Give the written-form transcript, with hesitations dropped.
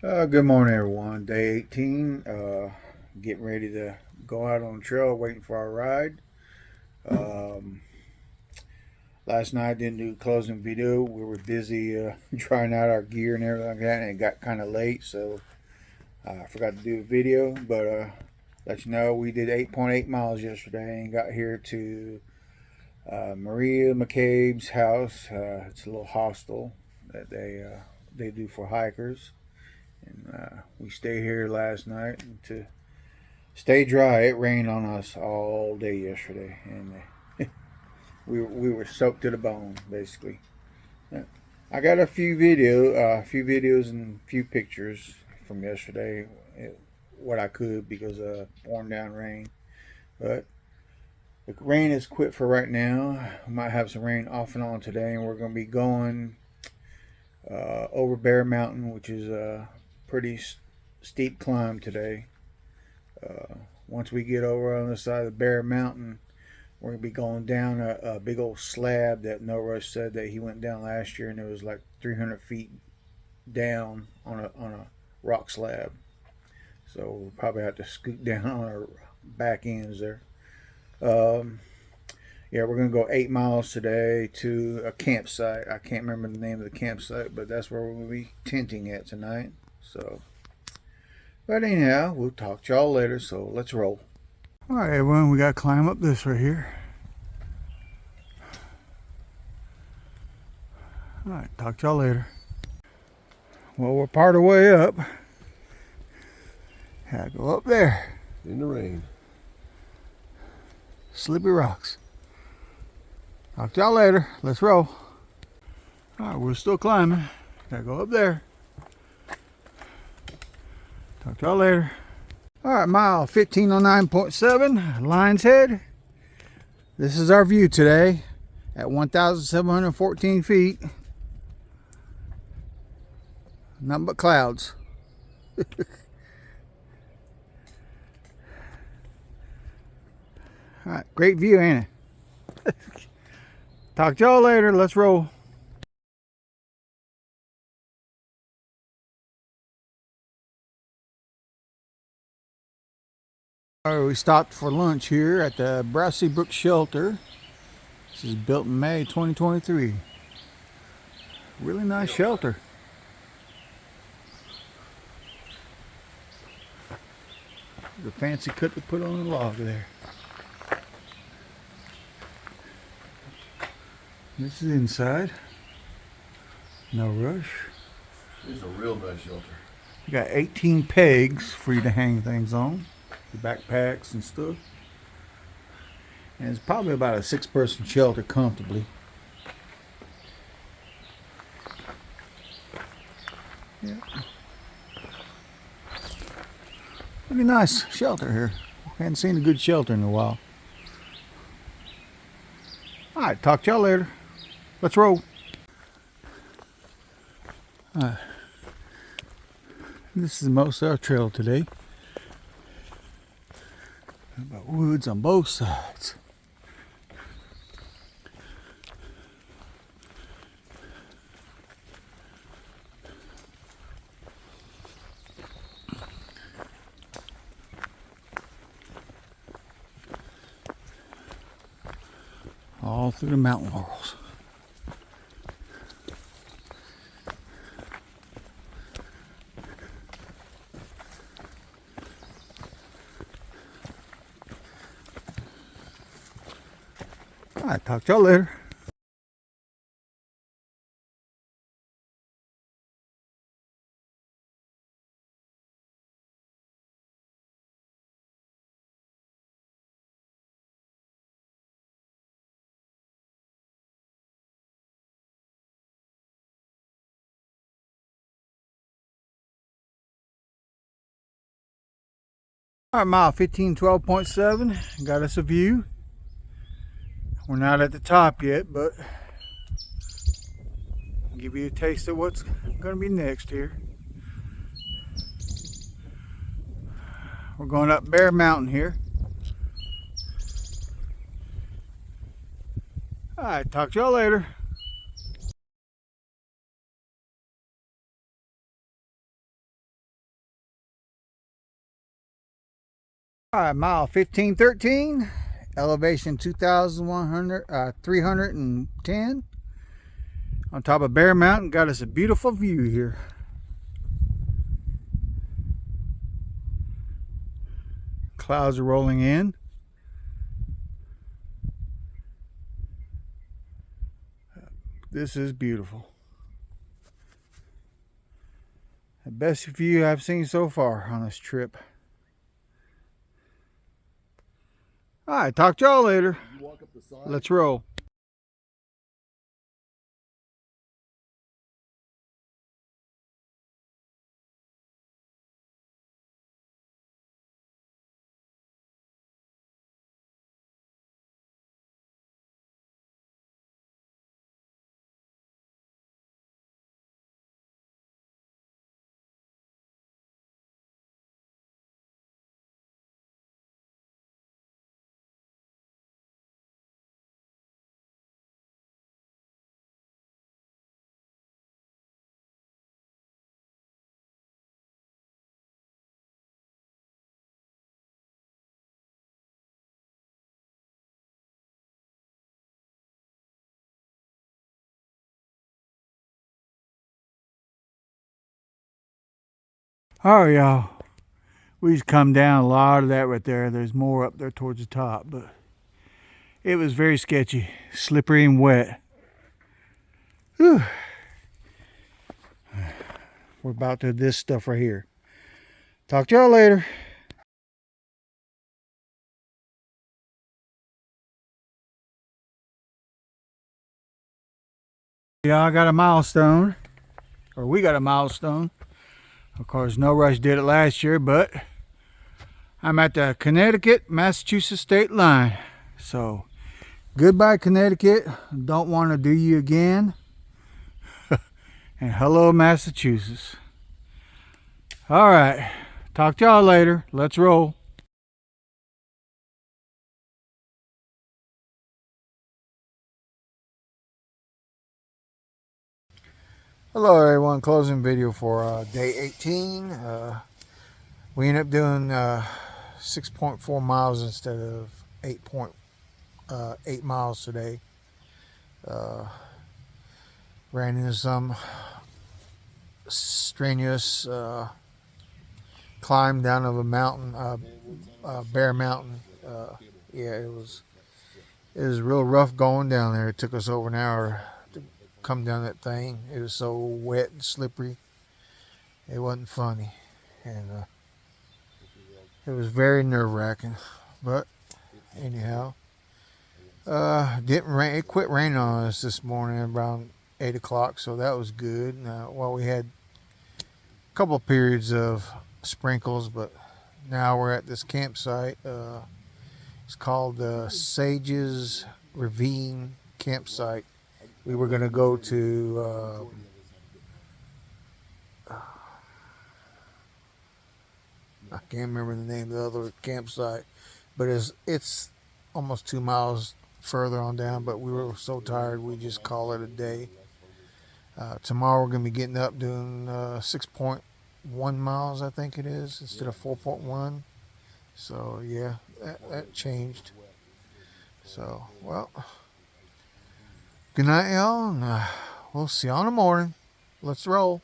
Good morning, everyone. Day 18. Getting ready to go out on the trail, waiting for our ride. Um, Last night didn't do closing video. We were busy trying out our gear and everything like that, and it got kind of late, so I forgot to do a video. But let you know, we did 8.8 miles yesterday and got here to Maria McCabe's house. It's a little hostel that they do for hikers. And we stayed here last night to stay dry. It rained on us all day yesterday, and we were soaked to the bone, basically. I got a few videos and a few pictures from yesterday, what I could because of pouring down rain. But the rain is quit for right now. We might have some rain off and on today, and we're going to be going over Bear Mountain, which is a pretty steep climb today. Once we get over on the side of the Bear Mountain, we're gonna be going down a big old slab that No Rush said that he went down last year, and it was like 300 feet down on a rock slab. So we'll probably have to scoot down on our back ends there. Um, yeah, we're gonna go 8 miles today to a campsite. I can't remember the name of the campsite, but that's where we're gonna be tenting at tonight. So, but anyhow, we'll talk to y'all later. So let's roll. All right, everyone, we got to climb up this right here. All right, talk to y'all later. Well, we're part of the way up. Gotta go up there. In the rain. Slippy rocks. Talk to y'all later. Let's roll. All right, we're still climbing. Gotta go up there. Talk to y'all later. All right, mile 1509.7, Lion's Head. This is our view today at 1,714 feet. Nothing but clouds. All right, great view, ain't it? Talk to y'all later. Let's roll. All right, we stopped for lunch here at the Brassy Brook Shelter. This is built in May 2023. Really nice shelter. The fancy cut to put on the log there. This is inside. No rush. It's a real nice shelter. You got 18 pegs for you to hang things on. Your backpacks and stuff. And it's probably about a 6-person shelter comfortably. Yeah. Pretty nice shelter here. Hadn't seen a good shelter in a while. Alright, talk to y'all later. Let's roll. This is most of our trail today. About woods on both sides. All through the mountain laurels. Alright, talk to y'all later. Alright, mile 1512.7 got us a view. We're not at the top yet, but I'll give you a taste of what's going to be next here. We're going up Bear Mountain here. Alright, talk to y'all later. All right, mile 1513, elevation 310. On top of Bear Mountain, got us a beautiful view here. Clouds are rolling in. This is beautiful. The best view I've seen so far on this trip. All right, talk to y'all later. Let's roll. All right, y'all. We just come down a lot of that right there. There's more up there towards the top, but it was very sketchy, slippery and wet. Whew. We're about to this stuff right here. Talk to y'all later. Yeah, I got a milestone, or we got a milestone. Of course, No Rush did it last year, but I'm at the Connecticut-Massachusetts state line. So, goodbye, Connecticut. Don't want to do you again. And hello, Massachusetts. All right. Talk to y'all later. Let's roll. Hello, everyone. Closing video for day 18. We ended up doing 6.4 miles instead of 8.8 miles today. Ran into some strenuous climb down of a mountain, Bear Mountain. Yeah, it was real rough going down there. It took us over an hour to come down that thing. It was so wet and slippery. It wasn't funny, and it was very nerve-wracking. But anyhow, didn't rain. It quit raining on us this morning around 8 o'clock, so that was good. Well, we had a couple of periods of sprinkles, but now we're at this campsite. It's called Sage's Ravine campsite. We were going to go to I can't remember the name of the other campsite, but it's almost 2 miles further on down, but we were so tired we just call it a day. Tomorrow we're going to be getting up doing 6.1 miles, I think it is, instead of 4.1. So yeah, that changed. So, well, good night, y'all, and we'll see you in the morning. Let's roll.